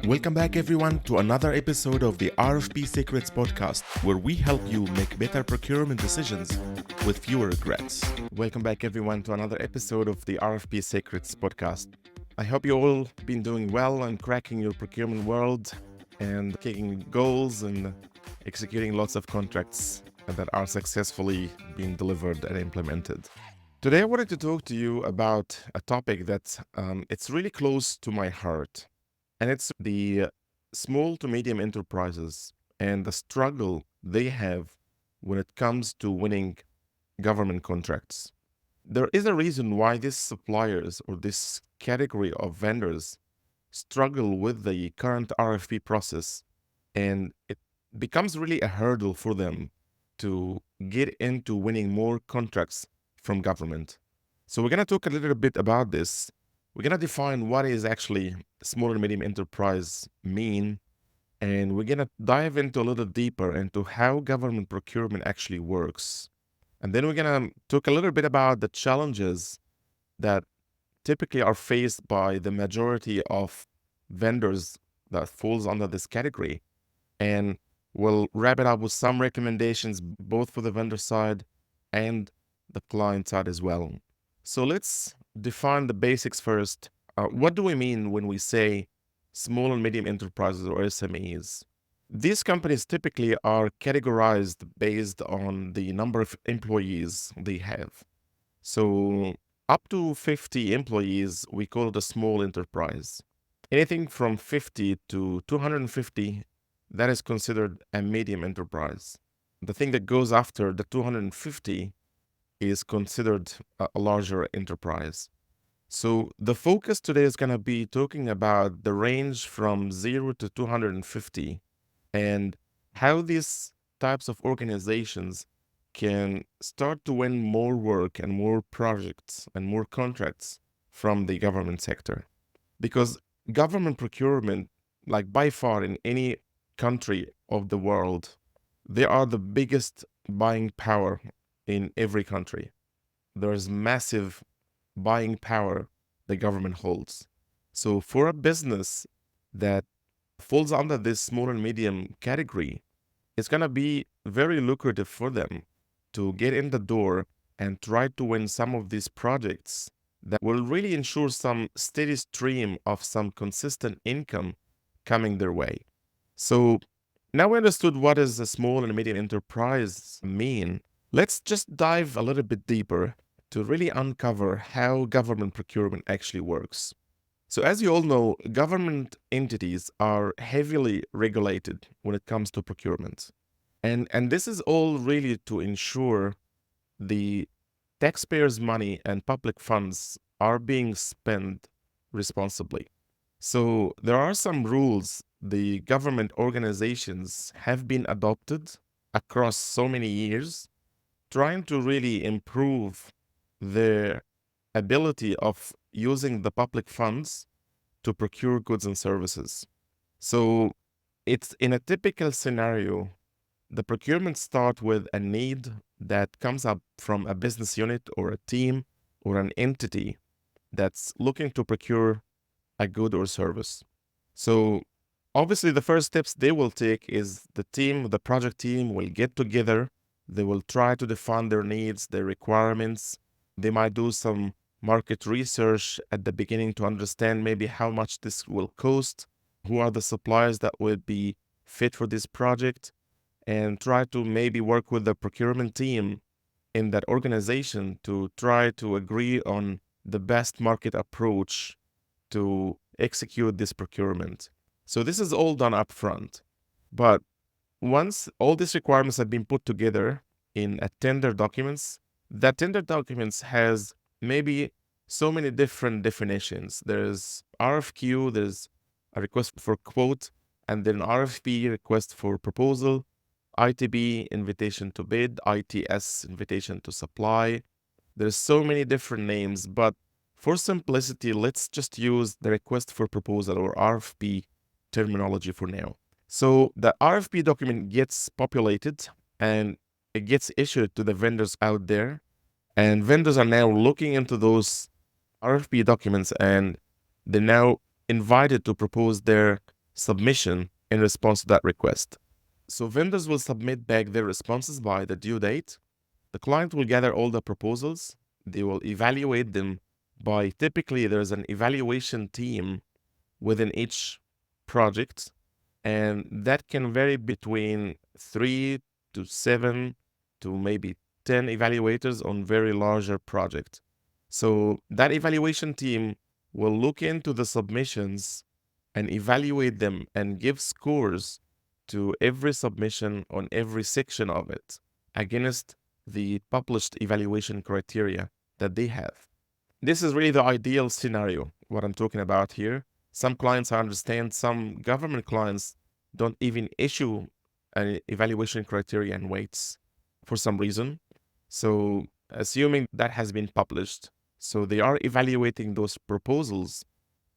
Welcome back, everyone, to another episode of the RFP Secrets Podcast, where we help you make better procurement decisions with fewer regrets. Welcome back, everyone, to another episode of the RFP Secrets Podcast. I hope you all been doing well and cracking your procurement world and kicking goals and executing lots of contracts that are successfully being delivered and implemented. Today, I wanted to talk to you about a topic that it's really close to my heart. And it's the small to medium enterprises and the struggle they have when it comes to winning government contracts. There is a reason why these suppliers or this category of vendors struggle with the current RFP process, and it becomes really a hurdle for them to get into winning more contracts from government. So we're going to talk a little bit about this. We're going to define what is actually small and medium enterprise mean, and we're going to dive into a little deeper into how government procurement actually works. And then we're going to talk a little bit about the challenges that typically are faced by the majority of vendors that falls under this category. And we'll wrap it up with some recommendations both for the vendor side and the client side as well. So let's define the basics first. What do we mean when we say small and medium enterprises or SMEs? These companies typically are categorized based on the number of employees they have. So up to 50 employees, we call it a small enterprise. Anything from 50 to 250, that is considered a medium enterprise. The thing that goes after the 250 is considered a larger enterprise. So the focus today is going to be talking about the range from 0 to 250 and how these types of organizations can start to win more work and more projects and more contracts from the government sector. Because government procurement, like by far in any country of the world, they are the biggest buying power in every country. There's massive buying power the government holds. So for a business that falls under this small and medium category, it's going to be very lucrative for them to get in the door and try to win some of these projects that will really ensure some steady stream of some consistent income coming their way. So now we understood what does a small and medium enterprise mean. Let's just dive a little bit deeper to really uncover how government procurement actually works. So as you all know, government entities are heavily regulated when it comes to procurement. And this is all really to ensure the taxpayers' money and public funds are being spent responsibly. So there are some rules the government organizations have been adopted across so many years, trying to really improve their ability of using the public funds to procure goods and services. So it's in a typical scenario, the procurement starts with a need that comes up from a business unit or a team or an entity that's looking to procure a good or service. So obviously the first steps they will take is the project team will get together. They will try to define their needs, their requirements. They might do some market research at the beginning to understand maybe how much this will cost, who are the suppliers that would be fit for this project, and try to maybe work with the procurement team in that organization to try to agree on the best market approach to execute this procurement. So this is all done up front. But once all these requirements have been put together in a tender documents, that tender documents has maybe so many different definitions. There's RFQ, there's a request for quote, and then RFP, request for proposal, ITB, invitation to bid, ITS, invitation to supply. There's so many different names, but for simplicity, let's just use the request for proposal or RFP terminology for now. So the RFP document gets populated and it gets issued to the vendors out there. And vendors are now looking into those RFP documents and they're now invited to propose their submission in response to that request. So vendors will submit back their responses by the due date. The client will gather all the proposals. They will evaluate them by typically there's an evaluation team within each project, and that can vary between 3 to 7 to maybe 10 evaluators on very larger projects. So that evaluation team will look into the submissions and evaluate them and give scores to every submission on every section of it against the published evaluation criteria that they have. This is really the ideal scenario, what I'm talking about here. Some clients, I understand, some government clients don't even issue an evaluation criteria and weights for some reason. So assuming that has been published, so they are evaluating those proposals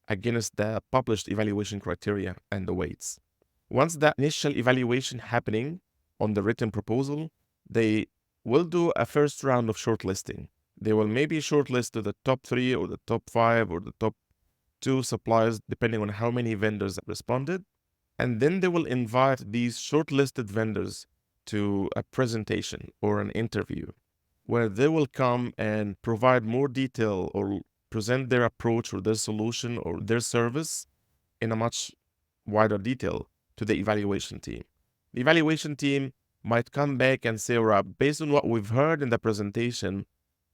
against the published evaluation criteria and the weights. Once that initial evaluation happening on the written proposal, they will do a first round of shortlisting. They will maybe shortlist to the top 3 or the top 5 or the top 2 suppliers, depending on how many vendors responded. And then they will invite these shortlisted vendors to a presentation or an interview where they will come and provide more detail or present their approach or their solution or their service in a much wider detail to the evaluation team. The evaluation team might come back and say, all right, based on what we've heard in the presentation,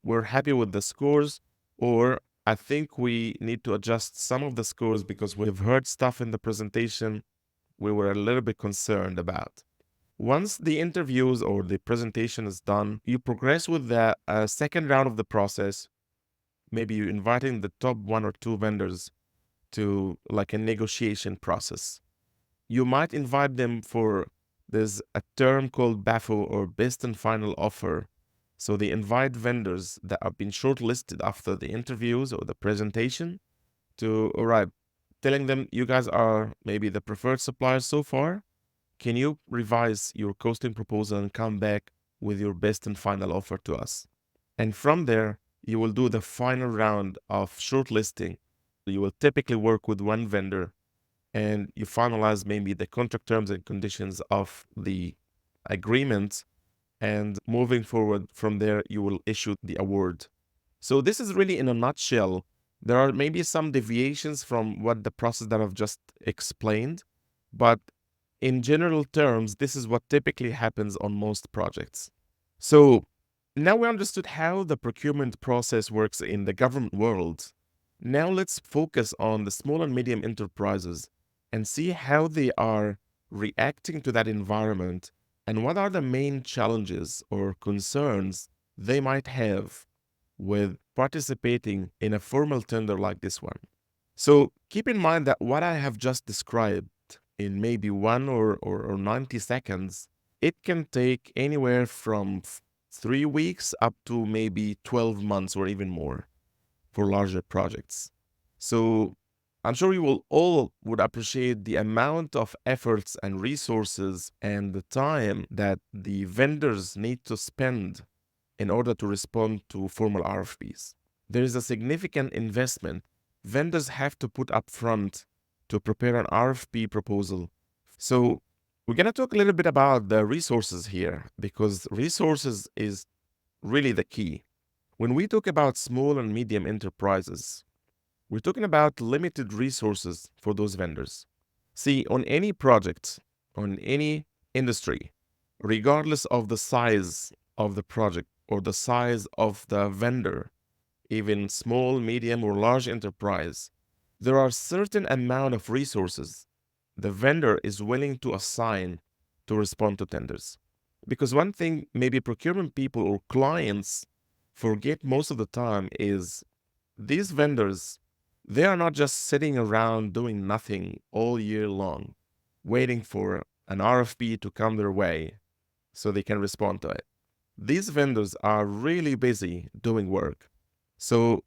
we're happy with the scores, or I think we need to adjust some of the scores because we've heard stuff in the presentation we were a little bit concerned about. Once the interviews or the presentation is done, you progress with the second round of the process. Maybe you're inviting the top 1 or 2 vendors to like a negotiation process. You might invite them for, there's a term called BAFO or Best and Final Offer. So they invite vendors that have been shortlisted after the interviews or the presentation to, all right, telling them, you guys are maybe the preferred suppliers so far. Can you revise your costing proposal and come back with your best and final offer to us? And from there, you will do the final round of shortlisting. You will typically work with one vendor and you finalize maybe the contract terms and conditions of the agreement. And moving forward from there, you will issue the award. So this is really in a nutshell. There are maybe some deviations from what the process that I've just explained, but in general terms, this is what typically happens on most projects. So now we understood how the procurement process works in the government world. Now let's focus on the small and medium enterprises and see how they are reacting to that environment and what are the main challenges or concerns they might have with participating in a formal tender like this one. So keep in mind that what I have just described in maybe 1 or 90 seconds, it can take anywhere from 3 weeks up to maybe 12 months or even more for larger projects. So I'm sure you will all would appreciate the amount of efforts and resources and the time that the vendors need to spend in order to respond to formal RFPs. There is a significant investment vendors have to put up front to prepare an RFP proposal. So we're going to talk a little bit about the resources here because resources is really the key. When we talk about small and medium enterprises, we're talking about limited resources for those vendors. See, on any project, on any industry, regardless of the size of the project or the size of the vendor, even small, medium, or large enterprise, there are certain amount of resources the vendor is willing to assign to respond to tenders. Because one thing maybe procurement people or clients forget most of the time is these vendors, they are not just sitting around doing nothing all year long, waiting for an RFP to come their way so they can respond to it. These vendors are really busy doing work. So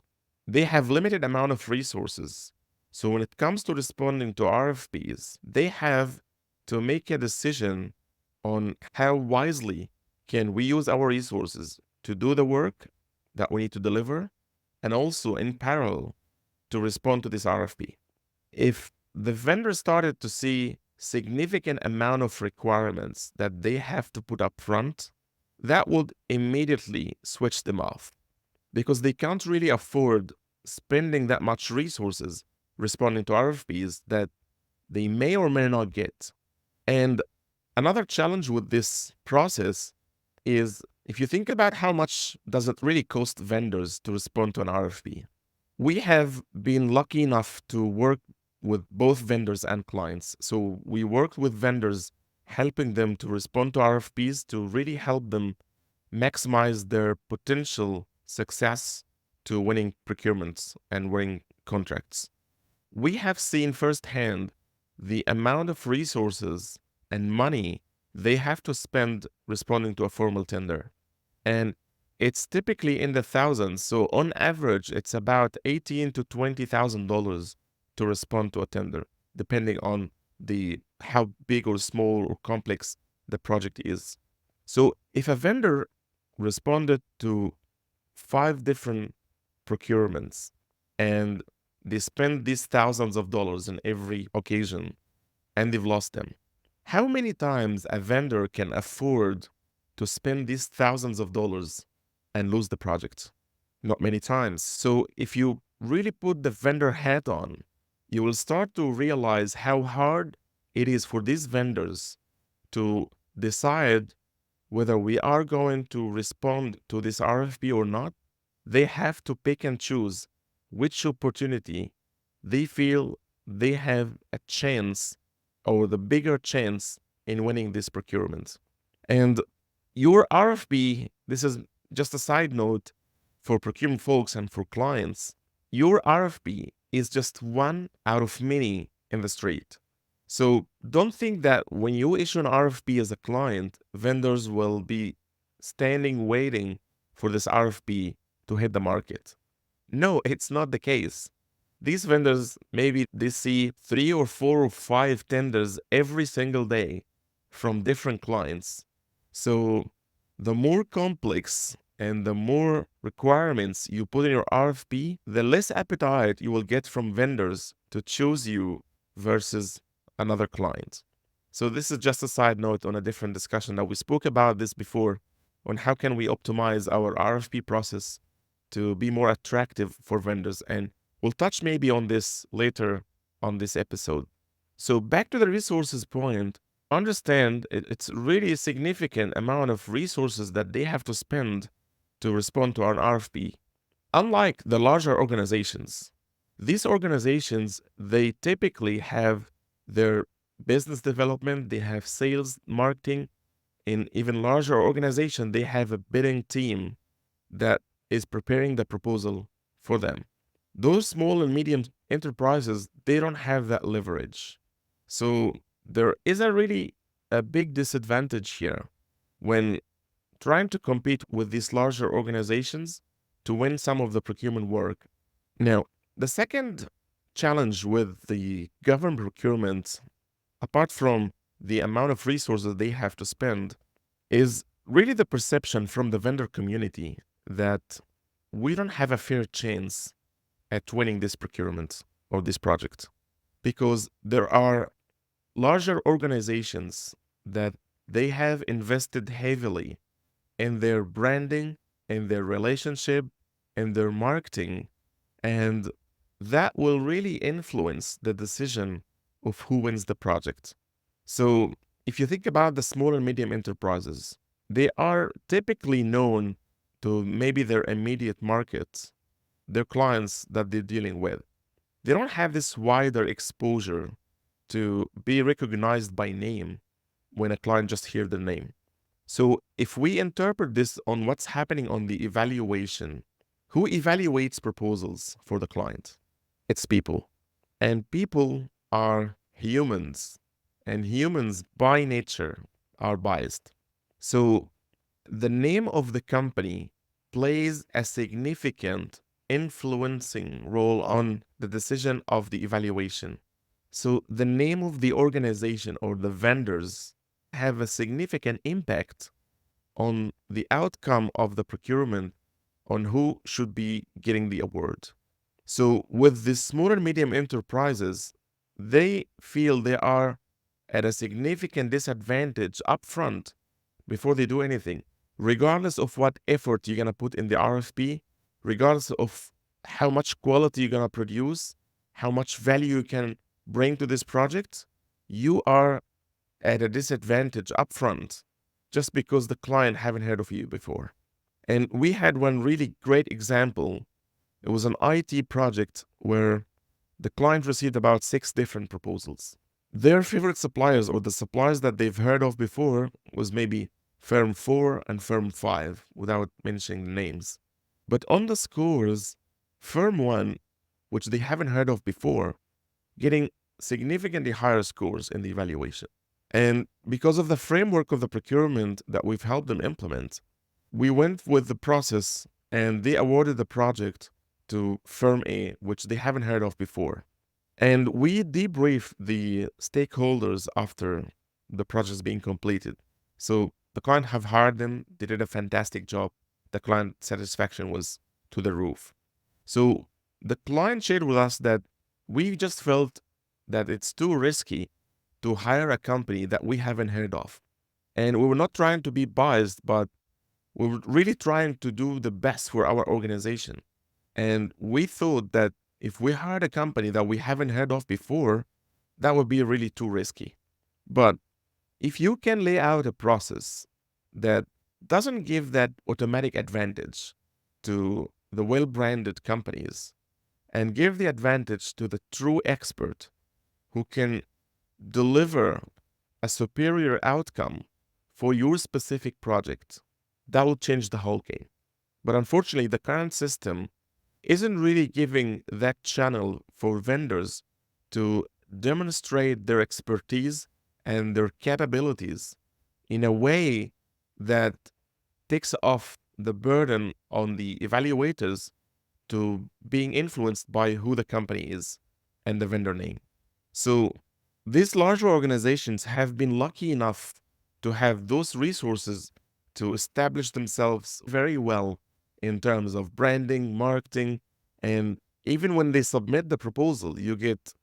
they have limited amount of resources. So when it comes to responding to RFPs, they have to make a decision on how wisely can we use our resources to do the work that we need to deliver, and also in parallel to respond to this RFP. If the vendor started to see significant amount of requirements that they have to put up front, that would immediately switch them off because they can't really afford spending that much resources responding to RFPs that they may or may not get. And another challenge with this process is if you think about how much does it really cost vendors to respond to an RFP. We have been lucky enough to work with both vendors and clients. So we worked with vendors, helping them to respond to RFPs to really help them maximize their potential success to winning procurements and winning contracts. We have seen firsthand the amount of resources and money they have to spend responding to a formal tender. And it's typically in the thousands. So on average, it's about $18,000 to $20,000 to respond to a tender, depending on how big or small or complex the project is. So if a vendor responded to 5 different procurements and they spend these thousands of dollars in every occasion and they've lost them, how many times a vendor can afford to spend these thousands of dollars and lose the project? Not many times. So if you really put the vendor hat on, you will start to realize how hard it is for these vendors to decide whether we are going to respond to this RFP or not. They have to pick and choose which opportunity they feel they have a chance or the bigger chance in winning this procurement. And your RFP, this is just a side note for procurement folks and for clients, your RFP is just one out of many in the street. So don't think that when you issue an RFP as a client, vendors will be standing waiting for this RFP to hit the market. No, it's not the case. These vendors, maybe they see 3 or 4 or 5 tenders every single day from different clients. So the more complex and the more requirements you put in your RFP, the less appetite you will get from vendors to choose you versus another client. So this is just a side note on a different discussion that we spoke about this before on how can we optimize our RFP process to be more attractive for vendors. And we'll touch maybe on this later on this episode. So back to the resources point, understand it's really a significant amount of resources that they have to spend to respond to an RFP. Unlike the larger organizations, these organizations, they typically have their business development, they have sales, marketing. In even larger organizations, they have a bidding team that is preparing the proposal for them. Those small and medium enterprises, they don't have that leverage. So there is a big disadvantage here when trying to compete with these larger organizations to win some of the procurement work. Now, the second challenge with the government procurement, apart from the amount of resources they have to spend, is really the perception from the vendor community that we don't have a fair chance at winning this procurement or this project because there are larger organizations that they have invested heavily in their branding, in their relationship, in their marketing, and that will really influence the decision of who wins the project. So if you think about the small and medium enterprises, they are typically known to maybe their immediate market, their clients that they're dealing with. They don't have this wider exposure to be recognized by name when a client just hears the name. So if we interpret this on what's happening on the evaluation, who evaluates proposals for the client? It's people. And people are humans. And humans by nature are biased. So the name of the company plays a significant influencing role on the decision of the evaluation. So the name of the organization or the vendors have a significant impact on the outcome of the procurement, on who should be getting the award. So with the small and medium enterprises, they feel they are at a significant disadvantage upfront before they do anything, regardless of what effort you're going to put in the RFP, regardless of how much quality you're going to produce, how much value you can bring to this project, you are at a disadvantage upfront just because the client haven't heard of you before. And we had one really great example. It was an IT project where the client received about 6 different proposals. Their favorite suppliers, or the suppliers that they've heard of before, was maybe firm 4 and firm 5, without mentioning the names. But on the scores, firm 1, which they haven't heard of before, getting significantly higher scores in the evaluation. And because of the framework of the procurement that we've helped them implement, we went with the process and they awarded the project to firm A, which they haven't heard of before. And we debriefed the stakeholders after the project being completed. So the client have hired them. They did a fantastic job. The client satisfaction was to the roof. So the client shared with us that we just felt that it's too risky to hire a company that we haven't heard of. And we were not trying to be biased, but we were really trying to do the best for our organization. And we thought that if we hired a company that we haven't heard of before, that would be really too risky. But if you can lay out a process that doesn't give that automatic advantage to the well-branded companies and give the advantage to the true expert who can deliver a superior outcome for your specific project, that will change the whole game. But unfortunately, the current system isn't really giving that channel for vendors to demonstrate their expertise and their capabilities in a way that takes off the burden on the evaluators to being influenced by who the company is and the vendor name. So these larger organizations have been lucky enough to have those resources to establish themselves very well in terms of branding, marketing, and even when they submit the proposal, you get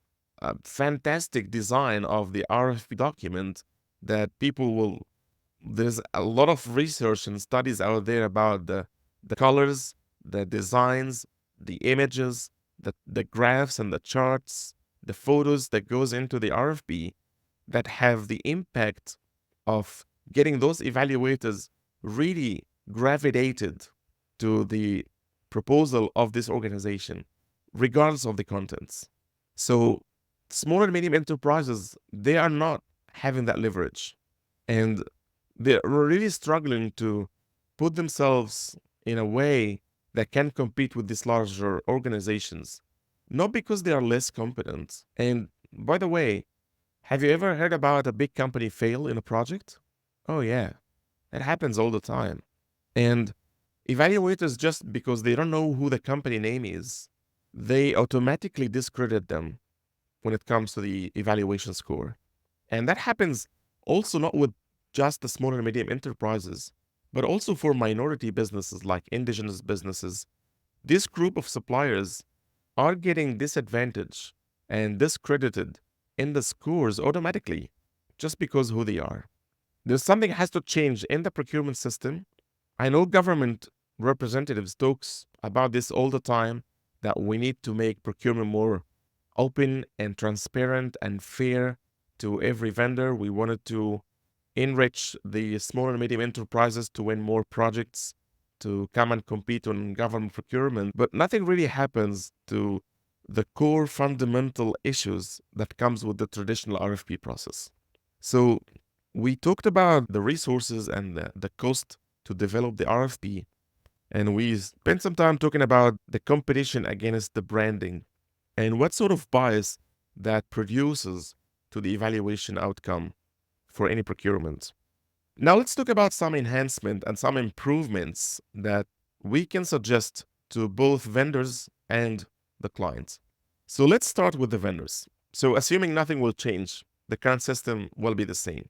a fantastic design of the RFP document that people will. There's a lot of research and studies out there about the colors, the designs, the images, the graphs and the charts, the photos that goes into the RFP that have the impact of getting those evaluators really gravitated to the proposal of this organization, regardless of the contents. So small and medium enterprises, they are not having that leverage. And they're really struggling to put themselves in a way that can compete with these larger organizations. Not because they are less competent. And by the way, have you ever heard about a big company fail in a project? Oh yeah, it happens all the time. And evaluators, just because they don't know who the company name is, they automatically discredit them when it comes to the evaluation score. And that happens also not with just the small and medium enterprises, but also for minority businesses like indigenous businesses. This group of suppliers are getting disadvantaged and discredited in the scores automatically just because who they are. There's something has to change in the procurement system. I know government representatives talks about this all the time, that we need to make procurement more open and transparent and fair to every vendor. We wanted to enrich the small and medium enterprises to win more projects, to come and compete on government procurement, but nothing really happens to the core fundamental issues that comes with the traditional RFP process. So we talked about the resources and the cost to develop the RFP, and we spent some time talking about the competition against the branding and what sort of bias that produces to the evaluation outcome for any procurement. Now let's talk about some enhancement and some improvements that we can suggest to both vendors and the clients. So let's start with the vendors. So assuming nothing will change, the current system will be the same.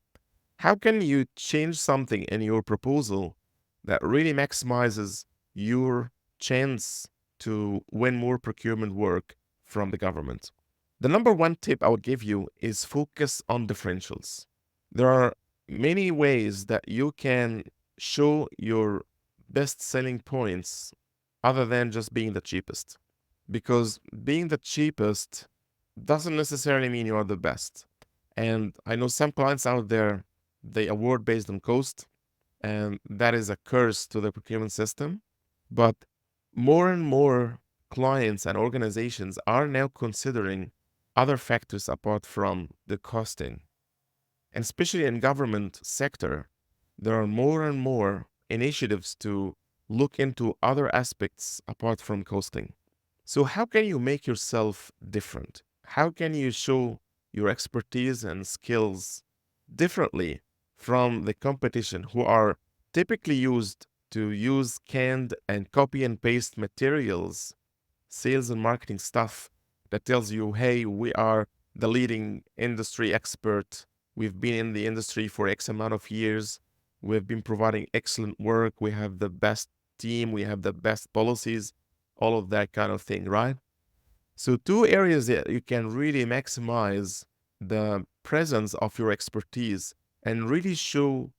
How can you change something in your proposal that really maximizes your chance to win more procurement work from the government? The number one tip I would give you is focus on differentials. There are many ways that you can show your best selling points other than just being the cheapest. Because being the cheapest doesn't necessarily mean you are the best. And I know some clients out there, they award based on cost, and that is a curse to the procurement system. But more and more clients and organizations are now considering other factors apart from the costing. And especially in government sector, there are more and more initiatives to look into other aspects apart from costing. So how can you make yourself different? How can you show your expertise and skills differently from the competition who are typically used to use canned and copy and paste materials, sales and marketing stuff that tells you, hey, we are the leading industry expert. We've been in the industry for X amount of years. We've been providing excellent work. We have the best team. We have the best policies, all of that kind of thing, right? So two areas that you can really maximize the presence of your expertise and really show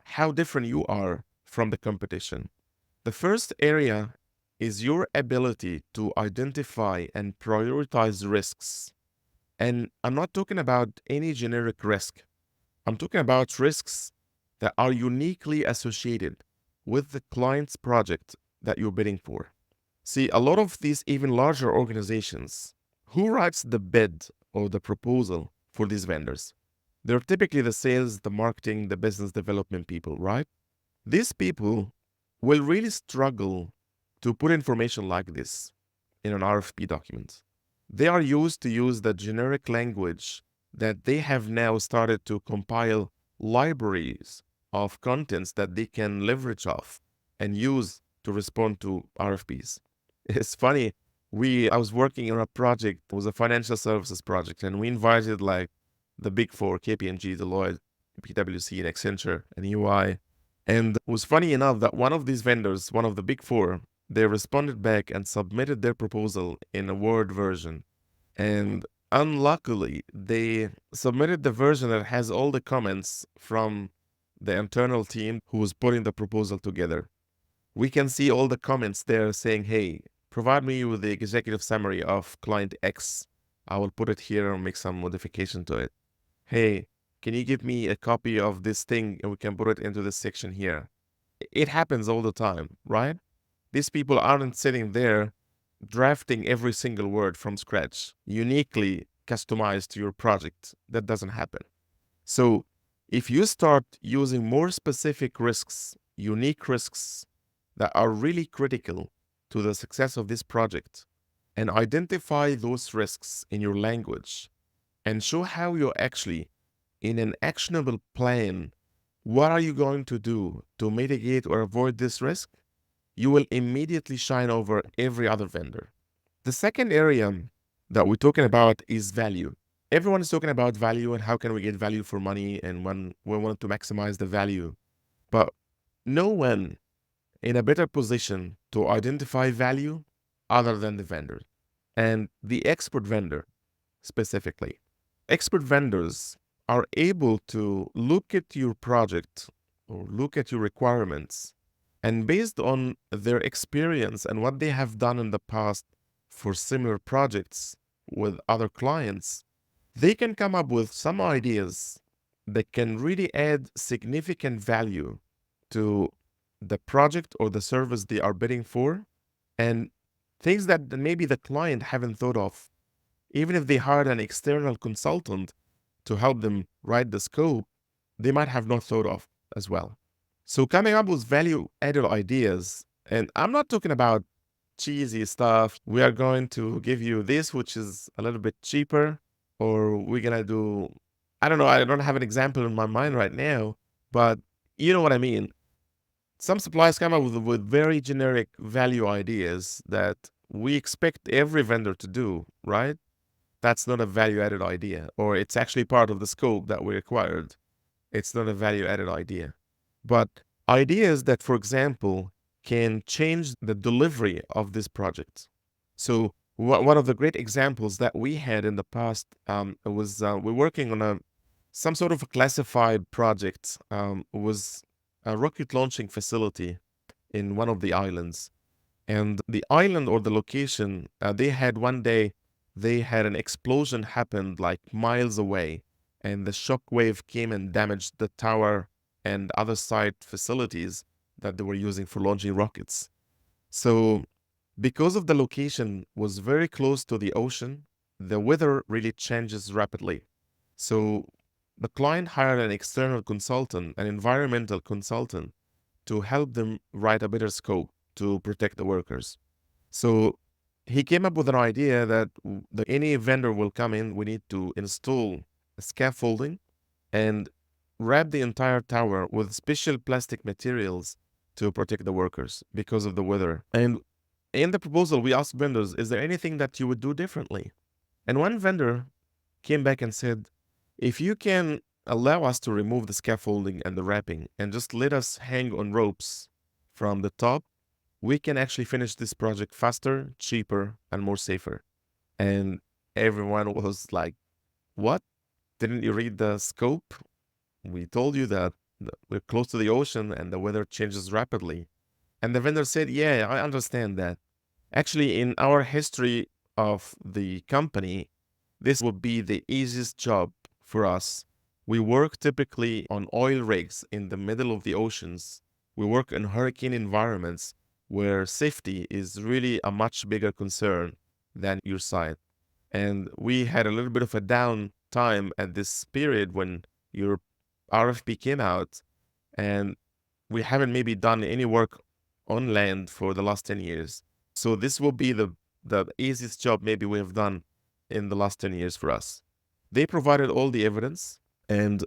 how different you are from the competition. The first area is your ability to identify and prioritize risks. And I'm not talking about any generic risk. I'm talking about risks that are uniquely associated with the client's project that you're bidding for. See, a lot of these even larger organizations, who writes the bid or the proposal for these vendors? They're typically the sales, the marketing, the business development people, right? These people will really struggle to put information like this in an RFP document. They are used to use the generic language that they have now started to compile libraries of contents that they can leverage off and use to respond to RFPs. It's funny. I was working on a project, it was a financial services project, and we invited like the big four, KPMG, Deloitte, PwC, and Accenture, and EY. And it was funny enough that one of these vendors, one of the big four, they responded back and submitted their proposal in a Word version. And unluckily, they submitted the version that has all the comments from the internal team who was putting the proposal together. We can see all the comments there saying, hey, provide me with the executive summary of client X. I will put it here and make some modification to it. Hey, can you give me a copy of this thing and we can put it into this section here? It happens all the time, right? These people aren't sitting there drafting every single word from scratch, uniquely customized to your project. That doesn't happen. So if you start using more specific risks, unique risks that are really critical to the success of this project, and identify those risks in your language and show how you're actually in an actionable plan, what are you going to do to mitigate or avoid this risk? You will immediately shine over every other vendor. The second area that we're talking about is value. Everyone is talking about value and how can we get value for money and when we want to maximize the value. But no one in a better position to identify value other than the vendor and the expert vendor specifically. Expert vendors are able to look at your project or look at your requirements, and based on their experience and what they have done in the past for similar projects with other clients, they can come up with some ideas that can really add significant value to the project or the service they are bidding for, and things that maybe the client haven't thought of. Even if they hired an external consultant to help them write the scope, they might have not thought of as well. So coming up with value-added ideas, and I'm not talking about cheesy stuff. We are going to give you this, which is a little bit cheaper, or we're going to do, I don't know, I don't have an example in my mind right now, but you know what I mean. Some suppliers come up with very generic value ideas that we expect every vendor to do, right? That's not a value-added idea, or it's actually part of the scope that we required. It's not a value-added idea. But ideas that, for example, can change the delivery of this project. So One of the great examples that we had in the past was we're working on some sort of a classified project. Was a rocket launching facility in one of the islands. And the island or the location, they had one day, they had an explosion happened like miles away, and the shock wave came and damaged the tower and other site facilities that they were using for launching rockets. So, because of the location was very close to the ocean, the weather really changes rapidly. So, the client hired an external consultant, an environmental consultant, to help them write a better scope to protect the workers. So he came up with an idea that any vendor will come in, we need to install scaffolding and wrap the entire tower with special plastic materials to protect the workers because of the weather. And in the proposal, we asked vendors, is there anything that you would do differently? And one vendor came back and said, if you can allow us to remove the scaffolding and the wrapping and just let us hang on ropes from the top, we can actually finish this project faster, cheaper, and more safer. And everyone was like, what? Didn't you read the scope? We told you that we're close to the ocean and the weather changes rapidly. And the vendor said, yeah, I understand that. Actually, in our history of the company, this would be the easiest job for us. We work typically on oil rigs in the middle of the oceans. We work in hurricane environments where safety is really a much bigger concern than your site. And we had a little bit of a down time at this period when your RFP came out, and we haven't maybe done any work on land for the last 10 years. So this will be the easiest job maybe we have done in the last 10 years for us. They provided all the evidence and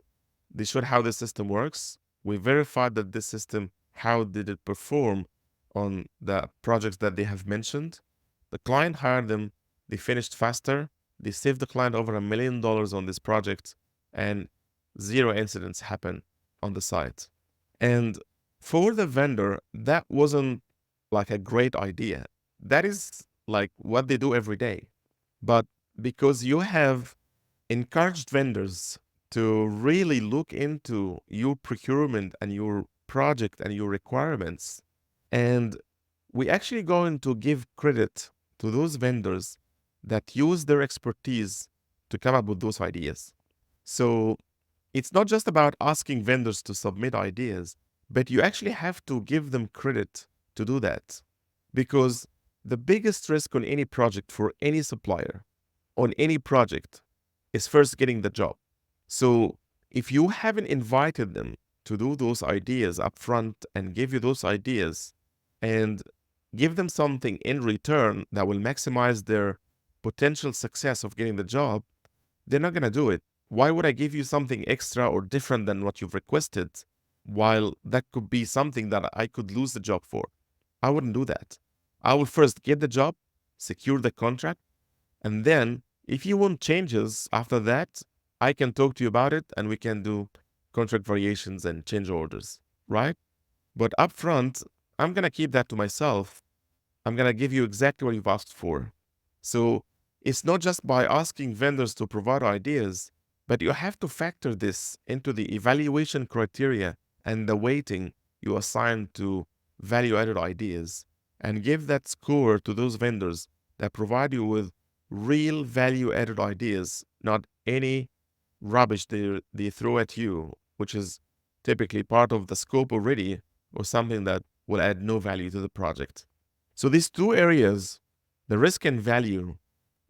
they showed how the system works. We verified that this system, how did it perform on the projects that they have mentioned. The client hired them, they finished faster, they saved the client over $1 million on this project, and 0 incidents happened on the site. And for the vendor, that wasn't like a great idea. That is like what they do every day. But because you have encouraged vendors to really look into your procurement and your project and your requirements, and we actually going to give credit to those vendors that use their expertise to come up with those ideas. So it's not just about asking vendors to submit ideas, but you actually have to give them credit to do that. Because the biggest risk on any project for any supplier, on any project, is first getting the job. So if you haven't invited them to do those ideas up front and give you those ideas and give them something in return that will maximize their potential success of getting the job, they're not going to do it. Why would I give you something extra or different than what you've requested, while that could be something that I could lose the job for? I wouldn't do that. I will first get the job, secure the contract, and then if you want changes after that, I can talk to you about it and we can do contract variations and change orders, right? But upfront, I'm going to keep that to myself. I'm going to give you exactly what you've asked for. So it's not just by asking vendors to provide ideas, but you have to factor this into the evaluation criteria and the weighting you assign to value-added ideas, and give that score to those vendors that provide you with real value-added ideas, not any rubbish they throw at you, which is typically part of the scope already, or something that will add no value to the project. So these two areas, the risk and value,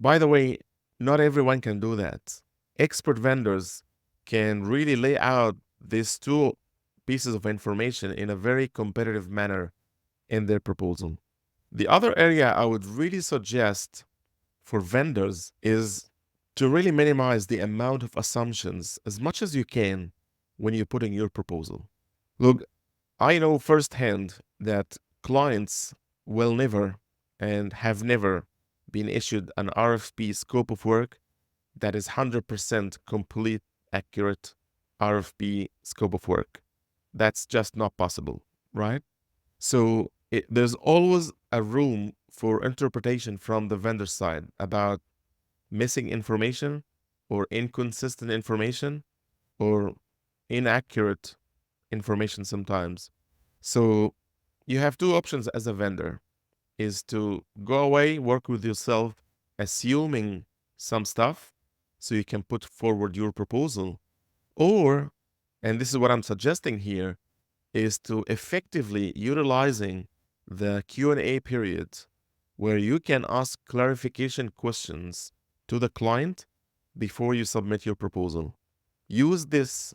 by the way, not everyone can do that. Expert vendors can really lay out these two pieces of information in a very competitive manner in their proposal. The other area I would really suggest for vendors is to really minimize the amount of assumptions as much as you can when you're putting your proposal. Look, I know firsthand that clients will never and have never been issued an RFP scope of work that is 100% complete, accurate RFP scope of work. That's just not possible, right? So there's always a room for interpretation from the vendor side about missing information or inconsistent information or inaccurate information sometimes. So you have two options as a vendor, is to go away, work with yourself, assuming some stuff so you can put forward your proposal. Or, and this is what I'm suggesting here, is to effectively utilizing the Q&A period where you can ask clarification questions to the client before you submit your proposal. Use this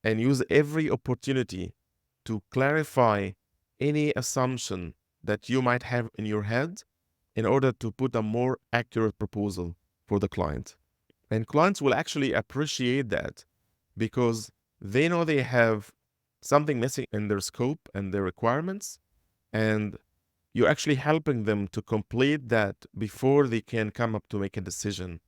and use every opportunity to clarify any assumption that you might have in your head in order to put a more accurate proposal for the client. And clients will actually appreciate that because they know they have something missing in their scope and their requirements, and you're actually helping them to complete that before they can come up to make a decision.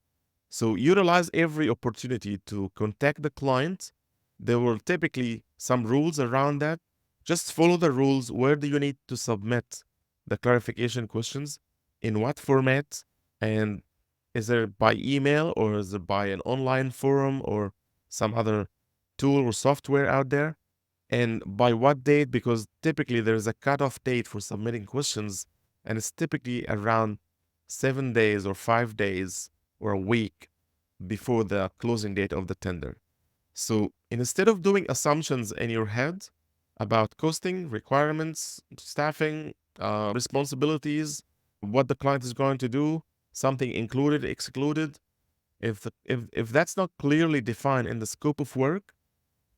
So utilize every opportunity to contact the client. There will typically some rules around that. Just follow the rules. Where do you need to submit the clarification questions? In what format? And is it by email or is it by an online forum or some other tool or software out there? And by what date? Because typically there's a cutoff date for submitting questions, and it's typically around 7 days or 5 days or a week before the closing date of the tender. So instead of doing assumptions in your head about costing, requirements, staffing, responsibilities, what the client is going to do, something included, excluded, if that's not clearly defined in the scope of work,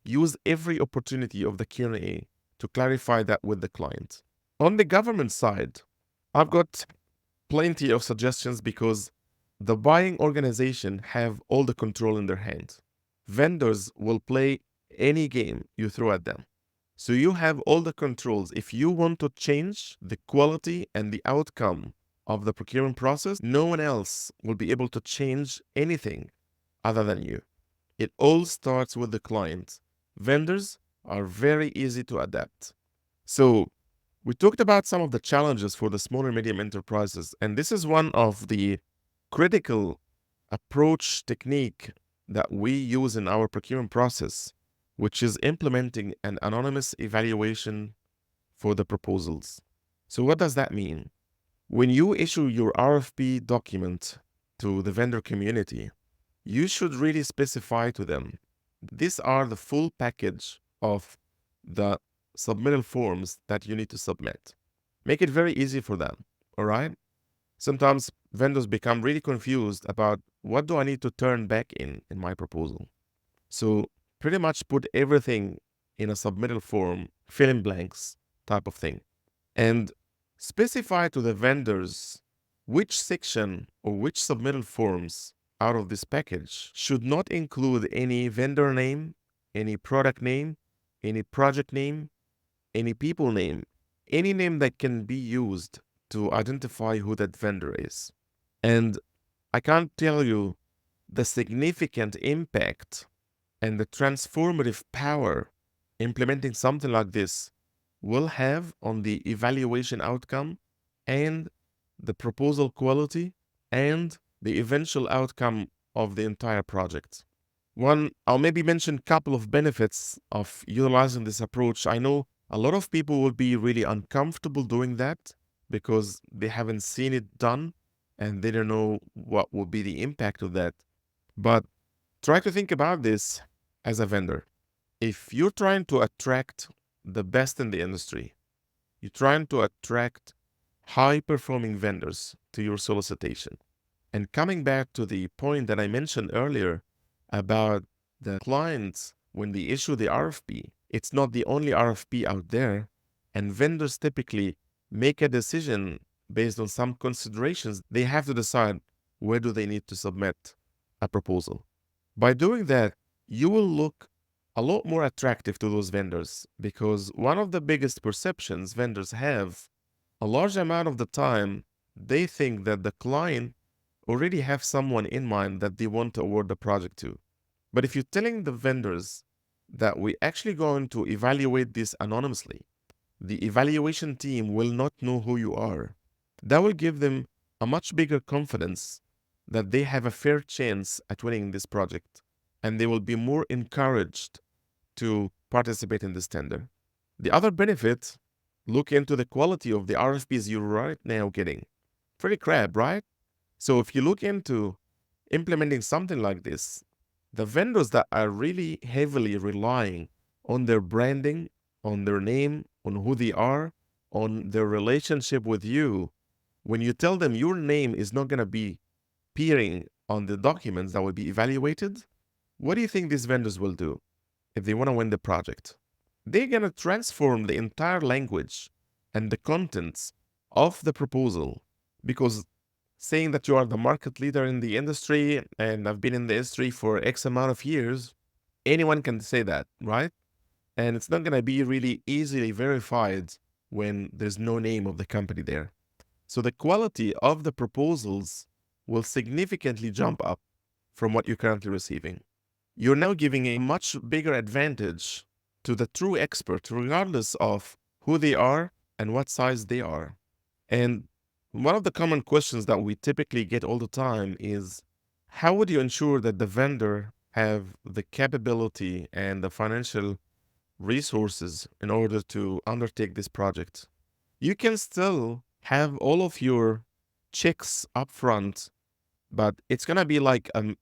use every opportunity of the Q&A to clarify that with the client. On the government side, I've got plenty of suggestions because the buying organization have all the control in their hands. Vendors will play any game you throw at them. So you have all the controls. If you want to change the quality and the outcome of the procurement process, no one else will be able to change anything other than you. It all starts with the client. Vendors are very easy to adapt. So we talked about some of the challenges for the small and medium enterprises, and this is one of the critical approach technique that we use in our procurement process, which is implementing an anonymous evaluation for the proposals. So what does that mean? When you issue your RFP document to the vendor community, you should really specify to them, these are the full package of the submittal forms that you need to submit. Make it very easy for them, all right? Sometimes vendors become really confused about what do I need to turn back in my proposal. So pretty much put everything in a submittal form, fill in blanks type of thing. And specify to the vendors which section or which submittal forms out of this package should not include any vendor name, any product name, any project name, any people name, any name that can be used to identify who that vendor is. And I can't tell you the significant impact and the transformative power implementing something like this will have on the evaluation outcome and the proposal quality and the eventual outcome of the entire project. I'll maybe mention a couple of benefits of utilizing this approach. I know a lot of people will be really uncomfortable doing that because they haven't seen it done and they don't know what will be the impact of that. But try to think about this as a vendor. If you're trying to attract the best in the industry, you're trying to attract high-performing vendors to your solicitation. And coming back to the point that I mentioned earlier about the clients, when they issue the RFP, it's not the only RFP out there, and vendors typically make a decision based on some considerations. They have to decide where do they need to submit a proposal. By doing that, you will look a lot more attractive to those vendors because one of the biggest perceptions vendors have, a large amount of the time, they think that the client already have someone in mind that they want to award the project to. But if you're telling the vendors that we're actually going to evaluate this anonymously, the evaluation team will not know who you are. That will give them a much bigger confidence that they have a fair chance at winning this project, and they will be more encouraged to participate in this tender. The other benefit, look into the quality of the RFPs you're right now getting. Pretty crap, right? So if you look into implementing something like this, the vendors that are really heavily relying on their branding, on their name, on who they are, on their relationship with you, when you tell them your name is not going to be appearing on the documents that will be evaluated, what do you think these vendors will do if they want to win the project? They're going to transform the entire language and the contents of the proposal, because saying that you are the market leader in the industry and I've been in the industry for X amount of years, anyone can say that, right? And it's not going to be really easily verified when there's no name of the company there. So the quality of the proposals will significantly jump up from what you're currently receiving. You're now giving a much bigger advantage to the true expert, regardless of who they are and what size they are. And one of the common questions that we typically get all the time is, how would you ensure that the vendor have the capability and the financial resources in order to undertake this project? You can still have all of your checks up front, but it's going to be like a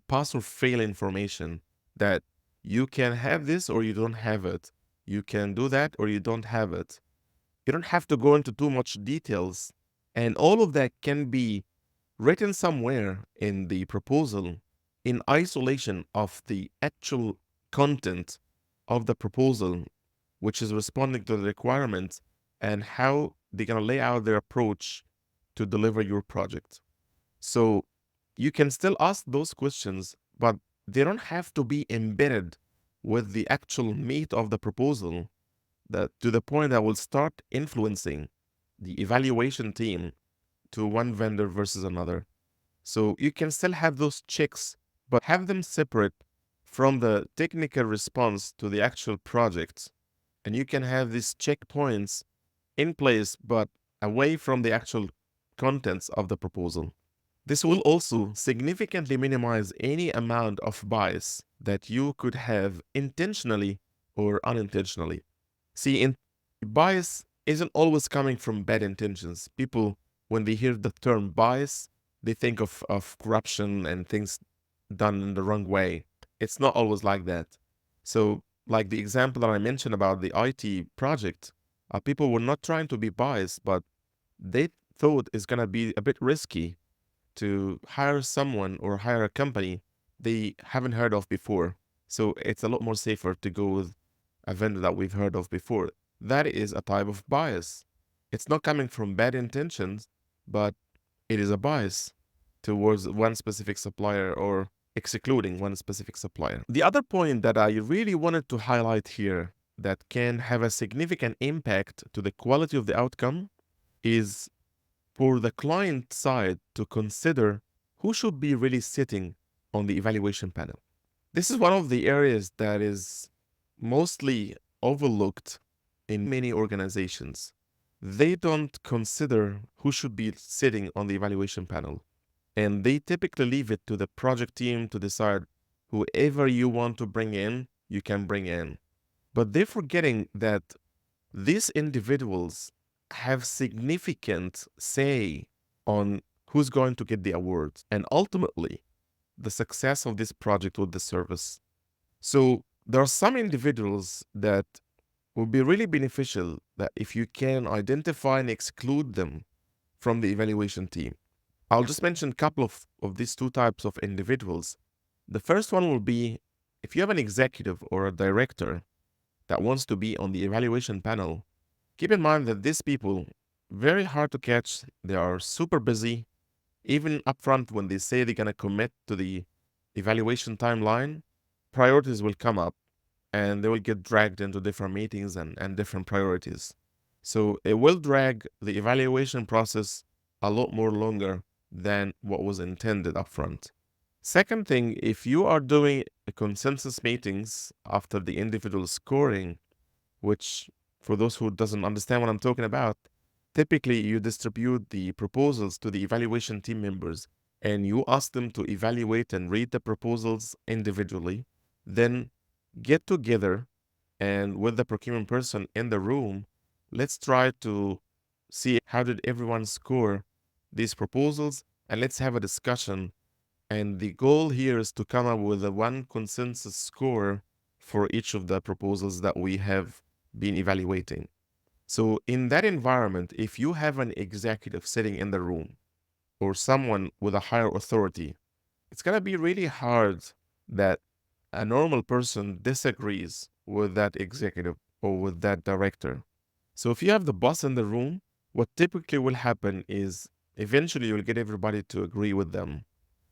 pass or fail information that you can have this or you don't have it. You can do that or you don't have it. You don't have to go into too much details. And all of that can be written somewhere in the proposal in isolation of the actual content of the proposal, which is responding to the requirements and how they're going to lay out their approach to deliver your project. So you can still ask those questions, but they don't have to be embedded with the actual meat of the proposal, that to the point that will start influencing the evaluation team to one vendor versus another. So you can still have those checks, but have them separate from the technical response to the actual project. And you can have these checkpoints in place, but away from the actual contents of the proposal. This will also significantly minimize any amount of bias that you could have intentionally or unintentionally. See, bias isn't always coming from bad intentions. People, when they hear the term bias, they think of corruption and things done in the wrong way. It's not always like that. So, like the example that I mentioned about the IT project, people were not trying to be biased, but they thought it's going to be a bit risky to hire someone or hire a company they haven't heard of before. So it's a lot more safer to go with a vendor that we've heard of before. That is a type of bias. It's not coming from bad intentions, but it is a bias towards one specific supplier or excluding one specific supplier. The other point that I really wanted to highlight here that can have a significant impact to the quality of the outcome is for the client side to consider who should be really sitting on the evaluation panel. This is one of the areas that is mostly overlooked in many organizations. They don't consider who should be sitting on the evaluation panel. And they typically leave it to the project team to decide whoever you want to bring in, you can bring in. But they're forgetting that these individuals have significant say on who's going to get the awards and ultimately the success of this project or the service. So there are some individuals that will be really beneficial that if you can identify and exclude them from the evaluation team. I'll just mention a couple of these two types of individuals. The first one will be if you have an executive or a director that wants to be on the evaluation panel, keep in mind that these people, very hard to catch. They are super busy. Even upfront, when they say they're going to commit to the evaluation timeline, priorities will come up and they will get dragged into different meetings and different priorities. So it will drag the evaluation process a lot more longer than what was intended upfront. Second thing, if you are doing a consensus meetings after the individual scoring, which for those who doesn't understand what I'm talking about, typically you distribute the proposals to the evaluation team members and you ask them to evaluate and read the proposals individually, then get together and with the procurement person in the room, let's try to see how did everyone score these proposals, and let's have a discussion. And the goal here is to come up with a one consensus score for each of the proposals that we have been evaluating. So in that environment, if you have an executive sitting in the room or someone with a higher authority, it's going to be really hard that a normal person disagrees with that executive or with that director. So if you have the boss in the room, what typically will happen is eventually you'll get everybody to agree with them.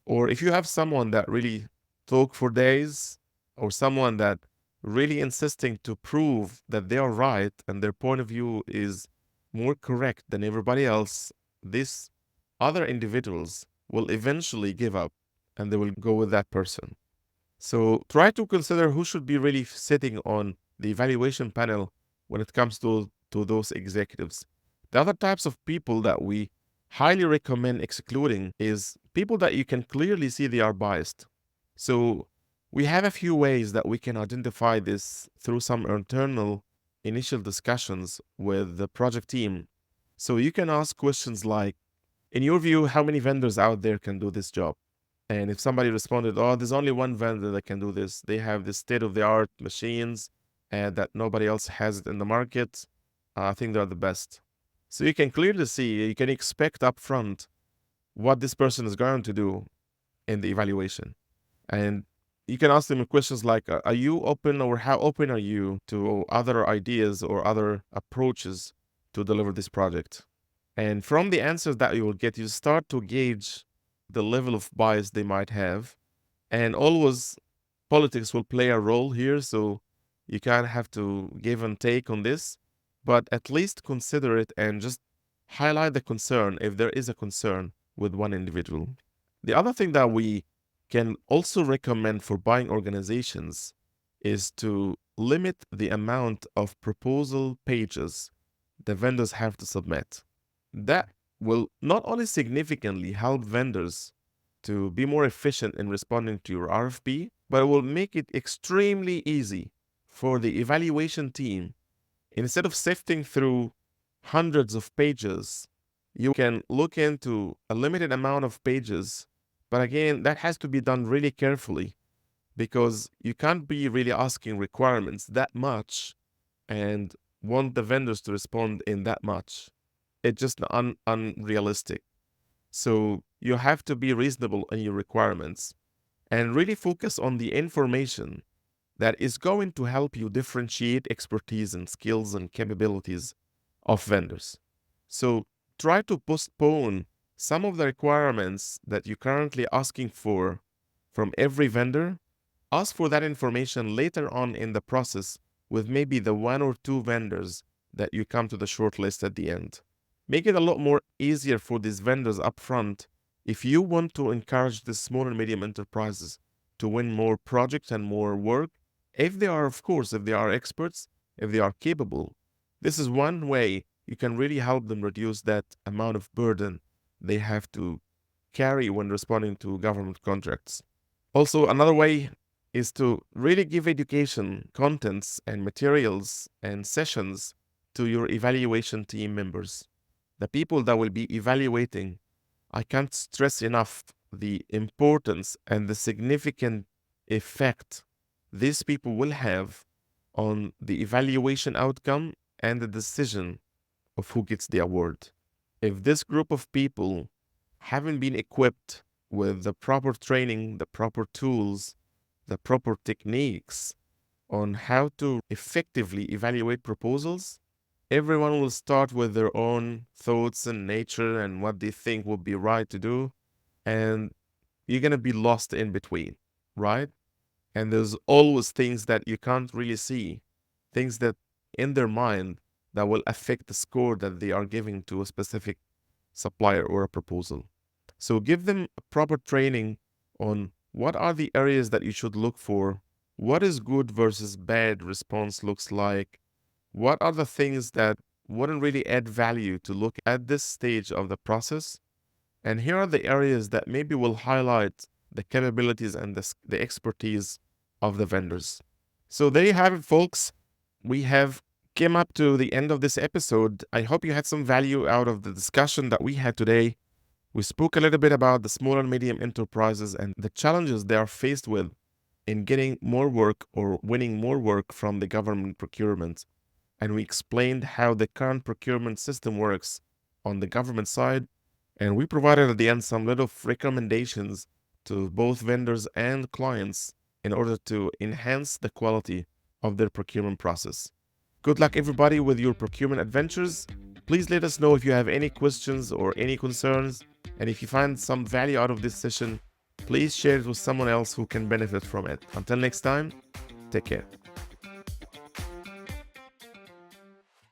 Or if you have someone that really talk for days, or someone that really insisting to prove that they are right and their point of view is more correct than everybody else, these other individuals will eventually give up and they will go with that person. So try to consider who should be really sitting on the evaluation panel when it comes to those executives. The other types of people that we highly recommend excluding is people that you can clearly see they are biased. So we have a few ways that we can identify this through some internal initial discussions with the project team. So you can ask questions like, in your view, how many vendors out there can do this job? And if somebody responded, oh, there's only one vendor that can do this. They have the state-of-the-art machines and that nobody else has it in the market. I think they're the best. So you can clearly see, you can expect upfront what this person is going to do in the evaluation. And you can ask them questions like, are you open or how open are you to other ideas or other approaches to deliver this project? And from the answers that you will get, you start to gauge the level of bias they might have. And always politics will play a role here, so you kind of have to give and take on this, but at least consider it and just highlight the concern if there is a concern with one individual. The other thing that we can also recommend for buying organizations is to limit the amount of proposal pages the vendors have to submit. That will not only significantly help vendors to be more efficient in responding to your RFP, but it will make it extremely easy for the evaluation team. Instead of sifting through hundreds of pages, you can look into a limited amount of pages. But again, that has to be done really carefully because you can't be really asking requirements that much and want the vendors to respond in that much. It's just unrealistic. So you have to be reasonable in your requirements and really focus on the information that is going to help you differentiate expertise and skills and capabilities of vendors. So try to postpone some of the requirements that you're currently asking for from every vendor. Ask for that information later on in the process with maybe the one or two vendors that you come to the short list at the end. Make it a lot more easier for these vendors up front if you want to encourage the small and medium enterprises to win more projects and more work. If they are, of course, if they are experts, if they are capable, this is one way you can really help them reduce that amount of burden they have to carry when responding to government contracts. Also, another way is to really give education, contents, and materials and sessions to your evaluation team members. The people that will be evaluating, I can't stress enough the importance and the significant effect these people will have on the evaluation outcome and the decision of who gets the award. If this group of people haven't been equipped with the proper training, the proper tools, the proper techniques on how to effectively evaluate proposals, everyone will start with their own thoughts and nature and what they think would be right to do. And you're going to be lost in between, right? And there's always things that you can't really see, things that in their mind that will affect the score that they are giving to a specific supplier or a proposal. So give them proper training on what are the areas that you should look for, what is good versus bad response looks like, what are the things that wouldn't really add value to look at this stage of the process. And here are the areas that maybe will highlight the capabilities and the expertise of the vendors. So there you have it, folks. We have came up to the end of this episode. I hope you had some value out of the discussion that we had today. We spoke a little bit about the small and medium enterprises and the challenges they are faced with in getting more work or winning more work from the government procurement. And we explained how the current procurement system works on the government side. And we provided at the end some little recommendations to both vendors and clients in order to enhance the quality of their procurement process. Good luck, everybody, with your procurement adventures. Please let us know if you have any questions or any concerns. And if you find some value out of this session, please share it with someone else who can benefit from it. Until next time, take care.